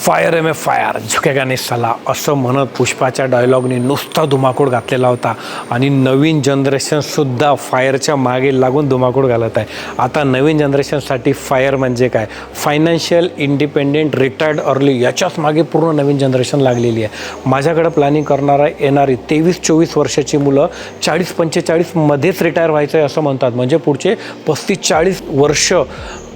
Fire M A fire झुकेगा नाही साला असं म्हणत पुष्पाच्या डायलॉगने नुसता धुमाकूळ घातलेला होता आणि नवीन जनरेशनसुद्धा फायरच्या मागे लागून धुमाकूळ घालत आहे. आता नवीन जनरेशनसाठी फायर म्हणजे काय, फायनान्शियल इंडिपेंडेंट रिटायर्ड अर्ली, याच्याच मागे पूर्ण नवीन जनरेशन लागलेली आहे. माझ्याकडे प्लॅनिंग करणारा येणारी 23-24 वर्षाची मुलं 40-45 मध्येच रिटायर व्हायचं आहे असं म्हणतात. म्हणजे पुढचे 35-40 वर्ष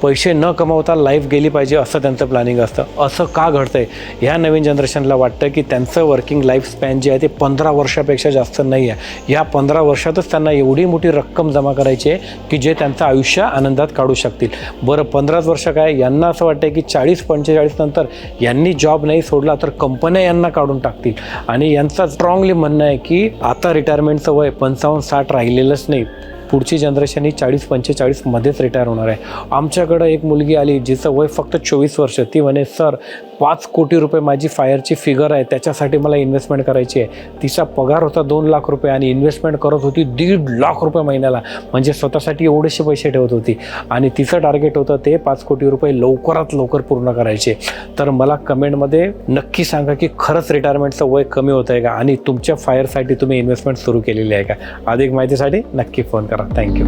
पैसे न कमावता लाईफ गेली पाहिजे असं त्यांचं प्लॅनिंग असतं. असं का घडतं आहे? ह्या नवीन जनरेशनला वाटतं की त्यांचं वर्किंग लाईफ स्पॅन जे आहे ते 15 वर्षापेक्षा जास्त नाही आहे. या 15 वर्षातच त्यांना एवढी मोठी रक्कम जमा करायची आहे की जे त्यांचं आयुष्य आनंदात काढू शकतील. बरं 15 वर्ष काय, यांना असं वाटतं की 40-45 नंतर यांनी जॉब नाही सोडला तर कंपन्या यांना काढून टाकतील. आणि यांचं स्ट्रॉंगली म्हणणं आहे की आता रिटायरमेंटचं वय 55-60 राहिलेलंच नाही. पुढची जनरेशन ही 40-45 मध्येच रिटायर होणार आहे. आमच्याकडं एक मुलगी आली जिचं वय फक्त 24 वर्ष. ती म्हणे, सर 5 कोटी रुपये माझी फायरची फिगर आहे, त्याच्यासाठी मला इन्व्हेस्टमेंट करायची आहे. तिचा पगार होता 2 लाख रुपये आणि इन्व्हेस्टमेंट करत होती 1.5 लाख रुपये महिन्याला. म्हणजे स्वतःसाठी एवढेसे पैसे ठेवत होती आणि तिचं टार्गेट होतं ते 5 कोटी रुपये लवकरात लवकर पूर्ण करायचे. तर मला कमेंटमध्ये नक्की सांगा की खरंच रिटायरमेंटचं वय कमी होतं आहे का आणि तुमच्या फायरसाठी तुम्ही इन्व्हेस्टमेंट सुरू केलेली आहे का? अधिक माहितीसाठी नक्की फोन करा. Thank you.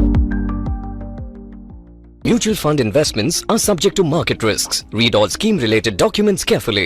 Mutual fund investments are subject to market risks. Read all scheme related documents carefully.